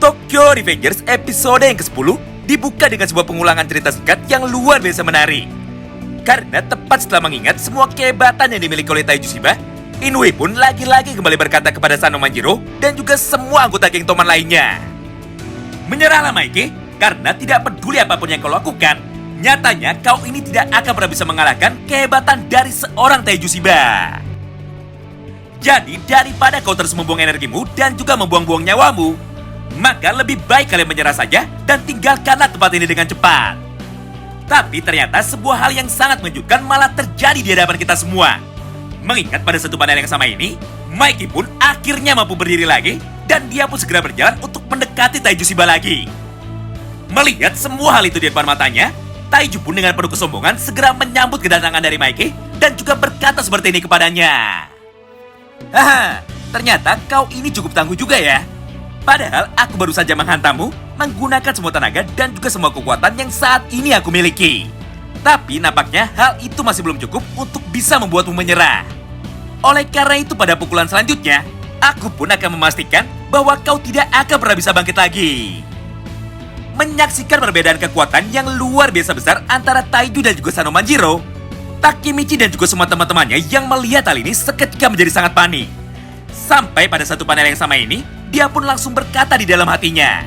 Tokyo Revengers episode yang ke-10 dibuka dengan sebuah pengulangan cerita singkat yang luar biasa menarik. Karena tepat setelah mengingat semua kehebatan yang dimiliki oleh Taiju Shiba, Inoue pun lagi-lagi kembali berkata kepada Sano Manjiro dan juga semua anggota geng Toman lainnya. Menyerahlah Mikey, karena tidak peduli apapun yang kau lakukan, nyatanya kau ini tidak akan pernah bisa mengalahkan kehebatan dari seorang Taiju Shiba. Jadi daripada kau terus membuang energimu dan juga membuang-buang nyawamu, maka lebih baik kalian menyerah saja dan tinggalkanlah tempat ini dengan cepat. Tapi ternyata sebuah hal yang sangat mengejutkan malah terjadi di hadapan kita semua. Mengingat pada satu panel yang sama ini, Mikey pun akhirnya mampu berdiri lagi dan dia pun segera berjalan untuk mendekati Taiju Shiba lagi. Melihat semua hal itu di depan matanya, Taiju pun dengan penuh kesombongan segera menyambut kedatangan dari Mikey dan juga berkata seperti ini kepadanya. Haha, ternyata kau ini cukup tangguh juga ya. Padahal aku baru saja menghantammu, menggunakan semua tenaga dan juga semua kekuatan yang saat ini aku miliki. Tapi nampaknya hal itu masih belum cukup untuk bisa membuatmu menyerah. Oleh karena itu pada pukulan selanjutnya, aku pun akan memastikan bahwa kau tidak akan pernah bisa bangkit lagi. Menyaksikan perbedaan kekuatan yang luar biasa besar antara Taiju dan juga Sano Manjiro, Takemichi dan juga semua teman-temannya yang melihat hal ini seketika menjadi sangat panik. Sampai pada satu panel yang sama ini, dia pun langsung berkata di dalam hatinya,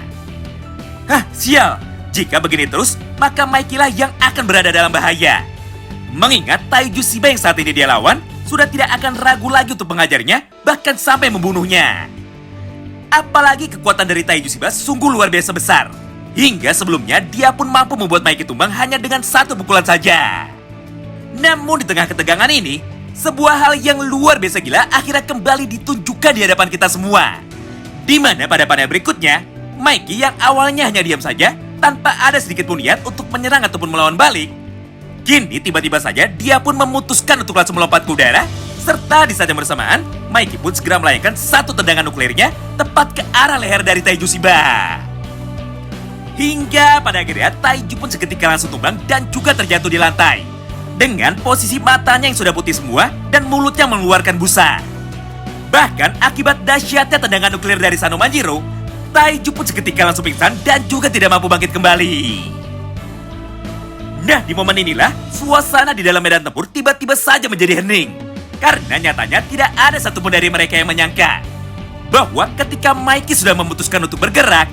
"Hah, sial, jika begini terus, maka Mikey lah yang akan berada dalam bahaya." Mengingat Taiju Shiba yang saat ini dia lawan, sudah tidak akan ragu lagi untuk mengajarnya, bahkan sampai membunuhnya. Apalagi kekuatan dari Taiju Shiba sungguh luar biasa besar. Hingga sebelumnya dia pun mampu membuat Mikey tumbang hanya dengan satu pukulan saja. Namun di tengah ketegangan ini, sebuah hal yang luar biasa gila akhirnya kembali ditunjukkan di hadapan kita semua. Di mana pada panel berikutnya, Mikey yang awalnya hanya diam saja, tanpa ada sedikit pun niat untuk menyerang ataupun melawan balik, kini tiba-tiba saja dia pun memutuskan untuk langsung melompat ke udara, serta di saat yang bersamaan, Mikey pun segera melayangkan satu tendangan nuklirnya tepat ke arah leher dari Taiju Shiba. Hingga pada akhirnya Taiju pun seketika langsung tumbang dan juga terjatuh di lantai. Dengan posisi matanya yang sudah putih semua dan mulutnya mengeluarkan busa. Bahkan akibat dahsyatnya tendangan nuklir dari Sano Manjiro, Taiju pun seketika langsung pingsan dan juga tidak mampu bangkit kembali. Nah, di momen inilah suasana di dalam medan tempur tiba-tiba saja menjadi hening. Karena nyatanya tidak ada satupun dari mereka yang menyangka bahwa ketika Mikey sudah memutuskan untuk bergerak,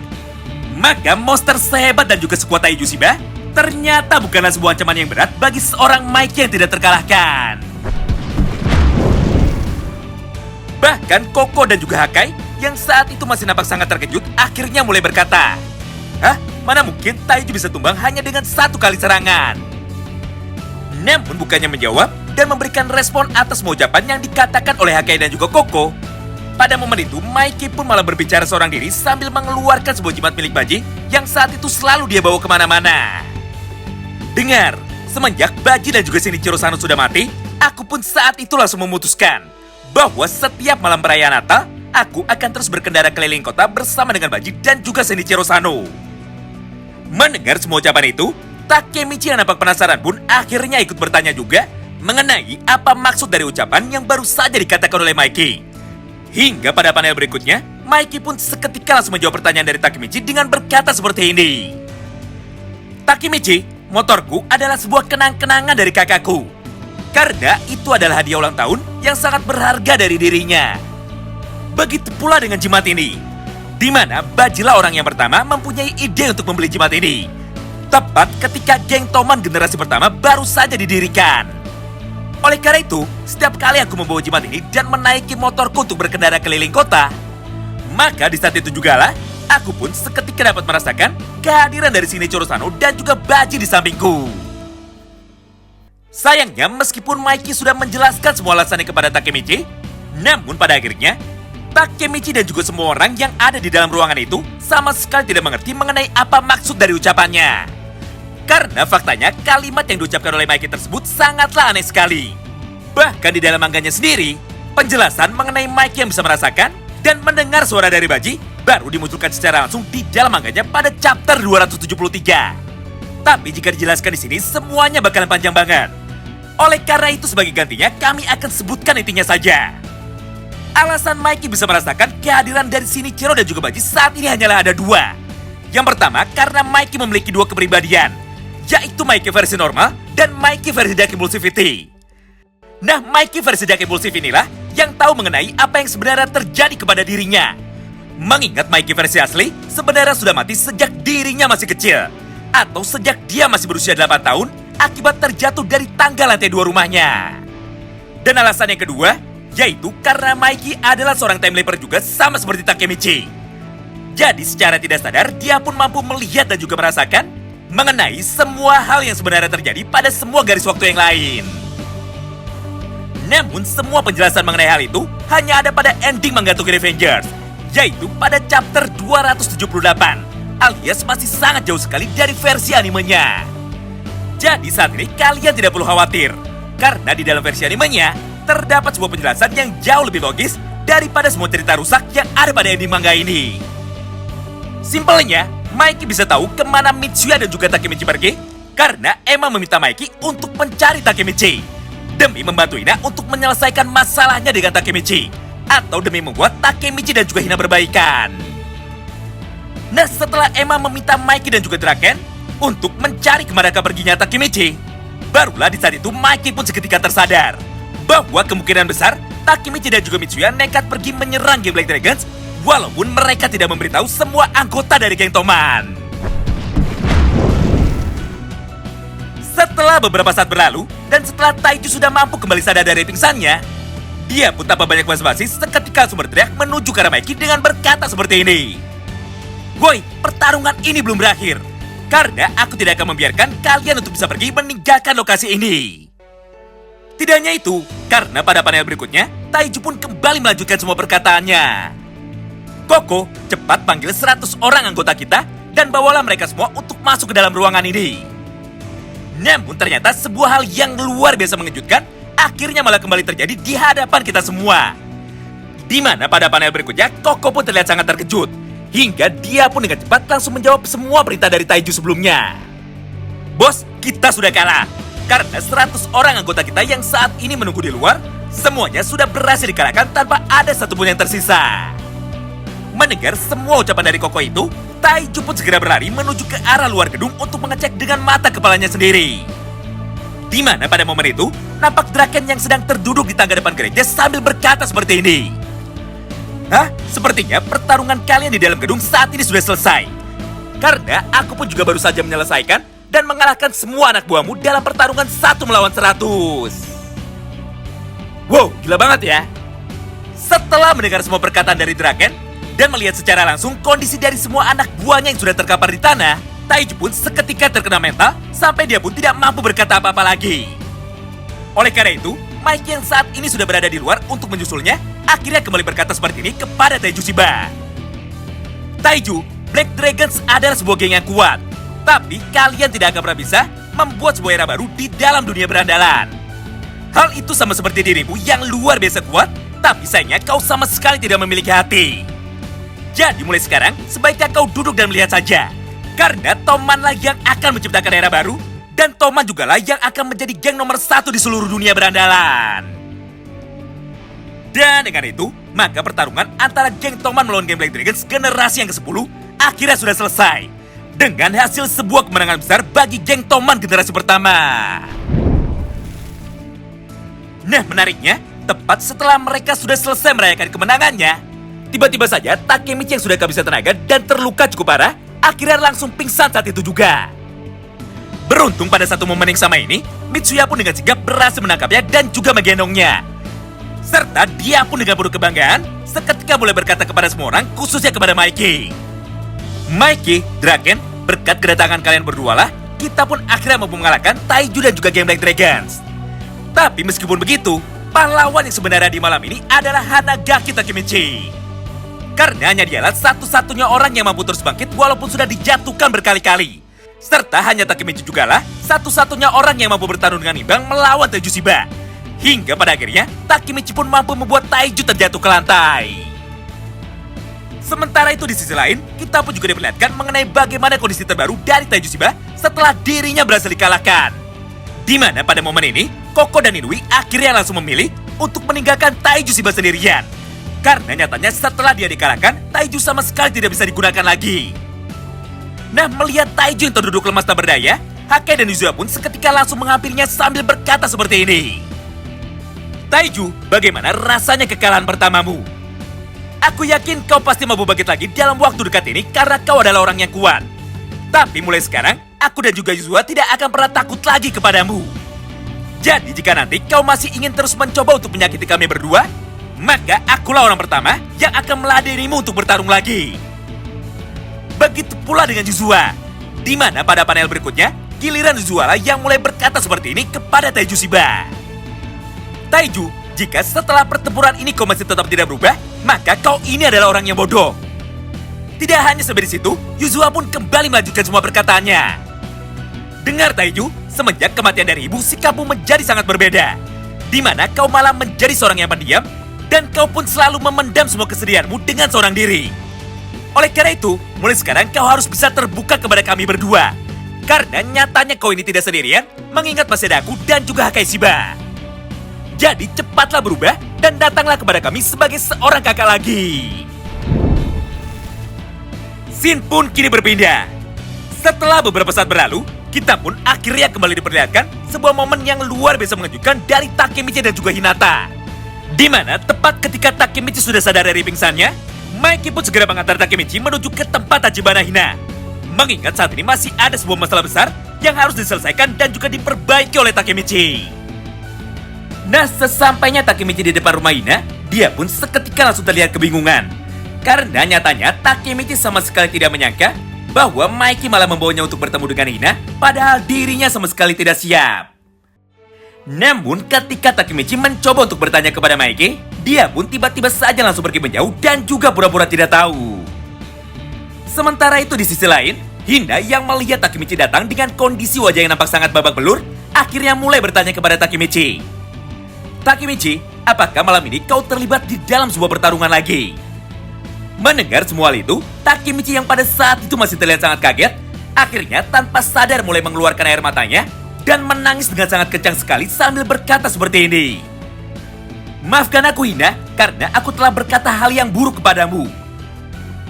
maka monster sehebat dan juga sekuat Taiju Shiba ternyata bukanlah sebuah ancaman yang berat bagi seorang Mikey yang tidak terkalahkan. Bahkan Koko dan juga Hakai yang saat itu masih nampak sangat terkejut akhirnya mulai berkata, "Hah? Mana mungkin Taiju bisa tumbang hanya dengan satu kali serangan?" Namun bukannya menjawab dan memberikan respon atas semua ucapan yang dikatakan oleh Hakai dan juga Koko. Pada momen itu, Mikey pun malah berbicara seorang diri sambil mengeluarkan sebuah jimat milik Baji yang saat itu selalu dia bawa kemana-mana. Dengar, semenjak Baji dan juga Shinichiro Sano sudah mati, aku pun saat itu langsung memutuskan bahwa setiap malam perayaan Natal, aku akan terus berkendara keliling kota bersama dengan Baji dan juga Shinichiro Sano. Mendengar semua ucapan itu, Takemichi yang nampak penasaran pun akhirnya ikut bertanya juga mengenai apa maksud dari ucapan yang baru saja dikatakan oleh Mikey. Hingga pada panel berikutnya, Mikey pun seketika langsung menjawab pertanyaan dari Takemichi dengan berkata seperti ini. "Takemichi, motorku adalah sebuah kenang-kenangan dari kakakku. Karena itu adalah hadiah ulang tahun yang sangat berharga dari dirinya. Begitu pula dengan jimat ini, di mana Bajilah orang yang pertama mempunyai ide untuk membeli jimat ini. Tepat ketika geng Toman generasi pertama baru saja didirikan. Oleh karena itu, setiap kali aku membawa jimat ini dan menaiki motorku untuk berkendara keliling kota, maka di saat itu jugalah aku pun seketika dapat merasakan kehadiran dari Shinichiro Sano dan juga Baji di sampingku." Sayangnya meskipun Mikey sudah menjelaskan semua alasannya kepada Takemichi, namun pada akhirnya Takemichi dan juga semua orang yang ada di dalam ruangan itu sama sekali tidak mengerti mengenai apa maksud dari ucapannya. Karena faktanya kalimat yang diucapkan oleh Mikey tersebut sangatlah aneh sekali. Bahkan di dalam mangganya sendiri, penjelasan mengenai Mikey yang bisa merasakan dan mendengar suara dari Baji baru dimunculkan secara langsung di dalam mangganya pada chapter 273. Tapi jika dijelaskan di sini semuanya bakalan panjang banget. Oleh karena itu sebagai gantinya kami akan sebutkan intinya saja. Alasan Mikey bisa merasakan kehadiran dari Shinichiro dan juga Baji saat ini hanyalah ada dua. Yang pertama, karena Mikey memiliki dua kepribadian, yaitu Mikey versi normal dan Mikey versi Dark Impulsivity. Nah, Mikey versi Dark Impulsive inilah yang tahu mengenai apa yang sebenarnya terjadi kepada dirinya. Mengingat Mikey versi asli sebenarnya sudah mati sejak dirinya masih kecil, atau sejak dia masih berusia 8 tahun akibat terjatuh dari tangga lantai 2 rumahnya. Dan alasan yang kedua, yaitu karena Mikey adalah seorang time leaper juga sama seperti Takemichi. Jadi secara tidak sadar dia pun mampu melihat dan juga merasakan mengenai semua hal yang sebenarnya terjadi pada semua garis waktu yang lain. Namun semua penjelasan mengenai hal itu hanya ada pada ending manga Tokyo Revengers, yaitu pada chapter 278, alias masih sangat jauh sekali dari versi animenya. Jadi saat ini kalian tidak perlu khawatir, karena di dalam versi animenya terdapat sebuah penjelasan yang jauh lebih logis daripada semua cerita rusak yang ada pada ending manga ini. Simpelnya, Mikey bisa tahu kemana Mitsuya dan juga Takemichi pergi karena Emma meminta Mikey untuk mencari Takemichi demi membantu Hina untuk menyelesaikan masalahnya dengan Takemichi, atau demi membuat Takemichi dan juga Hina berbaikan. Nah, setelah Emma meminta Mikey dan juga Draken untuk mencari kemana perginya Takemichi, barulah di saat itu Mikey pun seketika tersadar bahwa kemungkinan besar Takemichi dan juga Mitsuya nekat pergi menyerang geng Black Dragons walaupun mereka tidak memberitahu semua anggota dari geng Toman. Setelah beberapa saat berlalu dan setelah Taiju sudah mampu kembali sadar dari pingsannya, dia pun tanpa banyak basa-basi seketika langsung berteriak menuju ke arah Mikey dengan berkata seperti ini. "Woi, pertarungan ini belum berakhir, karena aku tidak akan membiarkan kalian untuk bisa pergi meninggalkan lokasi ini." Tidak hanya itu, karena pada panel berikutnya, Taiju pun kembali melanjutkan semua perkataannya. "Koko, cepat panggil 100 orang anggota kita dan bawalah mereka semua untuk masuk ke dalam ruangan ini." Namun ternyata sebuah hal yang luar biasa mengejutkan akhirnya malah kembali terjadi di hadapan kita semua. Di mana pada panel berikutnya, Koko pun terlihat sangat terkejut, hingga dia pun dengan cepat langsung menjawab semua perintah dari Taiju sebelumnya. "Bos, kita sudah kalah. Karena 100 orang anggota kita yang saat ini menunggu di luar, semuanya sudah berhasil dikalahkan tanpa ada satupun yang tersisa." Mendengar semua ucapan dari Koko itu, Taiju pun segera berlari menuju ke arah luar gedung untuk mengecek dengan mata kepalanya sendiri. Di mana pada momen itu, nampak Draken yang sedang terduduk di tangga depan gereja sambil berkata seperti ini. "Hah? Sepertinya pertarungan kalian di dalam gedung saat ini sudah selesai. Karena aku pun juga baru saja menyelesaikan dan mengalahkan semua anak buahmu dalam pertarungan 1 melawan 100. Wow, gila banget ya. Setelah mendengar semua perkataan dari Draken dan melihat secara langsung kondisi dari semua anak buahnya yang sudah terkapar di tanah, Taiju pun seketika terkena mental sampai dia pun tidak mampu berkata apa-apa lagi. Oleh karena itu, Mikey yang saat ini sudah berada di luar untuk menyusulnya akhirnya kembali berkata seperti ini kepada Taiju Shiba. "Taiju, Black Dragons adalah sebuah geng yang kuat. Tapi kalian tidak akan pernah bisa membuat sebuah era baru di dalam dunia berandalan. Hal itu sama seperti dirimu yang luar biasa kuat, tapi sayangnya kau sama sekali tidak memiliki hati. Jadi mulai sekarang, sebaiknya kau duduk dan melihat saja. Karena Toman-lah yang akan menciptakan era baru, dan Toman jugalah yang akan menjadi geng nomor 1 di seluruh dunia berandalan." Dan dengan itu, maka pertarungan antara geng Toman melawan geng Black Dragons generasi yang ke-10 akhirnya sudah selesai, dengan hasil sebuah kemenangan besar bagi geng Toman generasi pertama. Nah, menariknya, tepat setelah mereka sudah selesai merayakan kemenangannya, tiba-tiba saja Takemichi yang sudah kehabisan tenaga dan terluka cukup parah, akhirnya langsung pingsan saat itu juga. Beruntung pada satu momen yang sama ini, Mitsuya pun dengan sigap berhasil menangkapnya dan juga menggendongnya. Serta dia pun dengan penuh kebanggaan, seketika mulai berkata kepada semua orang, khususnya kepada Mikey. "Mikey, Draken, berkat kedatangan kalian berdua lah, kita pun akhirnya mampu mengalahkan Taiju dan juga geng Black Dragons. Tapi meskipun begitu, pahlawan yang sebenarnya di malam ini adalah Hanagaki Takemichi. Karena hanya dialah satu-satunya orang yang mampu terus bangkit walaupun sudah dijatuhkan berkali-kali. Serta hanya Takemichi jugalah satu-satunya orang yang mampu bertarung dengan imbang melawan Taiju Shiba. Hingga pada akhirnya, Takemichi pun mampu membuat Taiju terjatuh ke lantai. Sementara itu di sisi lain, kita pun juga diperlihatkan mengenai bagaimana kondisi terbaru dari Taiju Shiba setelah dirinya berhasil dikalahkan. Di mana pada momen ini, Koko dan Inui akhirnya langsung memilih untuk meninggalkan Taiju Shiba sendirian. Karena nyatanya setelah dia dikalahkan, Taiju sama sekali tidak bisa digunakan lagi. Nah, melihat Taiju yang terduduk lemas tak berdaya, Hake dan Yuzua pun seketika langsung mengambilnya sambil berkata seperti ini. Taiju, bagaimana rasanya kekalahan pertamamu? Aku yakin kau pasti mampu bangkit lagi dalam waktu dekat ini karena kau adalah orang yang kuat. Tapi mulai sekarang, aku dan juga Yuzua tidak akan pernah takut lagi kepadamu. Jadi jika nanti kau masih ingin terus mencoba untuk menyakiti kami berdua, maka akulah orang pertama yang akan meladenimu untuk bertarung lagi. Begitu pula dengan Yuzua, di mana pada panel berikutnya, giliran Yuzua lah yang mulai berkata seperti ini kepada Taiju Shiba. Taiju, jika setelah pertempuran ini kau masih tetap tidak berubah, maka kau ini adalah orang yang bodoh. Tidak hanya sampai di situ, Yuzua pun kembali melanjutkan semua perkataannya. Dengar Taiju, semenjak kematian dari ibu, sikapmu menjadi sangat berbeda. Di mana kau malah menjadi seorang yang pendiam, dan kau pun selalu memendam semua kesedihanmu dengan seorang diri. Oleh karena itu, mulai sekarang kau harus bisa terbuka kepada kami berdua. Karena nyatanya kau ini tidak sendirian, mengingat masih ada aku dan juga Hakai Shiba. Jadi cepatlah berubah dan datanglah kepada kami sebagai seorang kakak lagi. Scene pun kini berpindah. Setelah beberapa saat berlalu, kita pun akhirnya kembali diperlihatkan sebuah momen yang luar biasa mengejutkan dari Takemichi dan juga Hinata. Di mana tepat ketika Takemichi sudah sadar dari pingsannya, Mikey pun segera mengantar Takemichi menuju ke tempat Tachibana Hina. Mengingat saat ini masih ada sebuah masalah besar yang harus diselesaikan dan juga diperbaiki oleh Takemichi. Nah, sesampainya Takemichi di depan rumah Hina, dia pun seketika langsung terlihat kebingungan. Karena nyatanya Takemichi sama sekali tidak menyangka bahwa Mikey malah membawanya untuk bertemu dengan Hina, padahal dirinya sama sekali tidak siap. Namun ketika Takemichi mencoba untuk bertanya kepada Mikey, dia pun tiba-tiba saja langsung pergi menjauh dan juga pura-pura tidak tahu. Sementara itu di sisi lain, Hina yang melihat Takemichi datang dengan kondisi wajah yang nampak sangat babak belur, akhirnya mulai bertanya kepada Takemichi. Takemichi, apakah malam ini kau terlibat di dalam sebuah pertarungan lagi? Mendengar semua hal itu, Takemichi yang pada saat itu masih terlihat sangat kaget, akhirnya tanpa sadar mulai mengeluarkan air matanya dan menangis dengan sangat kencang sekali sambil berkata seperti ini. Maafkan aku Hina, karena aku telah berkata hal yang buruk kepadamu.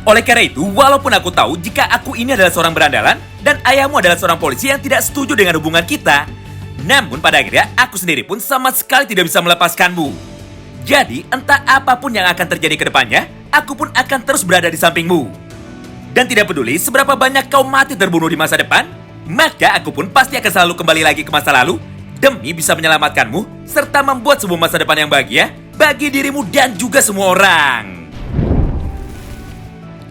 Oleh karena itu, walaupun aku tahu jika aku ini adalah seorang berandalan dan ayahmu adalah seorang polisi yang tidak setuju dengan hubungan kita, namun pada akhirnya aku sendiri pun sama sekali tidak bisa melepaskanmu. Jadi entah apapun yang akan terjadi ke depannya, aku pun akan terus berada di sampingmu. Dan tidak peduli seberapa banyak kau mati terbunuh di masa depan, maka aku pun pasti akan selalu kembali lagi ke masa lalu demi bisa menyelamatkanmu serta membuat sebuah masa depan yang bahagia bagi dirimu dan juga semua orang.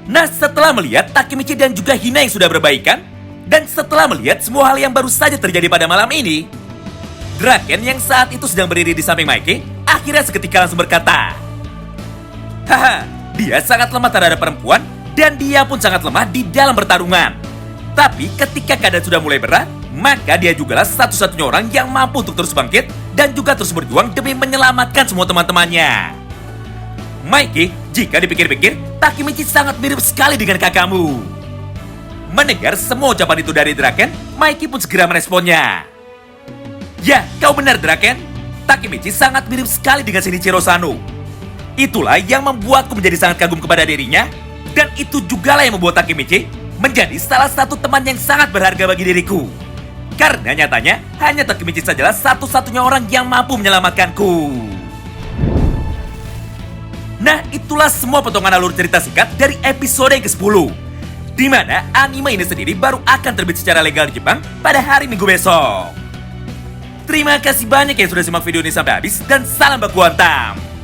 Nah, setelah melihat Takemichi dan juga Hina yang sudah berbaikan, dan setelah melihat semua hal yang baru saja terjadi pada malam ini, Draken yang saat itu sedang berdiri di samping Mikey akhirnya seketika langsung berkata, haha, dia sangat lemah terhadap perempuan dan dia pun sangat lemah di dalam pertarungan. Tapi ketika keadaan sudah mulai berat, maka dia jugalah satu-satunya orang yang mampu untuk terus bangkit dan juga terus berjuang demi menyelamatkan semua teman-temannya. Mikey, jika dipikir-pikir, Takemichi sangat mirip sekali dengan kakakmu. Mendengar semua ucapan itu dari Draken, Mikey pun segera meresponnya. Ya, kau benar Draken. Takemichi sangat mirip sekali dengan Shinichiro Sano. Itulah yang membuatku menjadi sangat kagum kepada dirinya, dan itu jugalah yang membuat Takemichi menjadi salah satu teman yang sangat berharga bagi diriku. Karena nyatanya, hanya Takemichi sajalah satu-satunya orang yang mampu menyelamatkanku. Nah, itulah semua potongan alur cerita singkat dari episode yang ke-10. Di mana anime ini sendiri baru akan terbit secara legal di Jepang pada hari Minggu besok. Terima kasih banyak yang sudah simak video ini sampai habis dan salam baku hantam.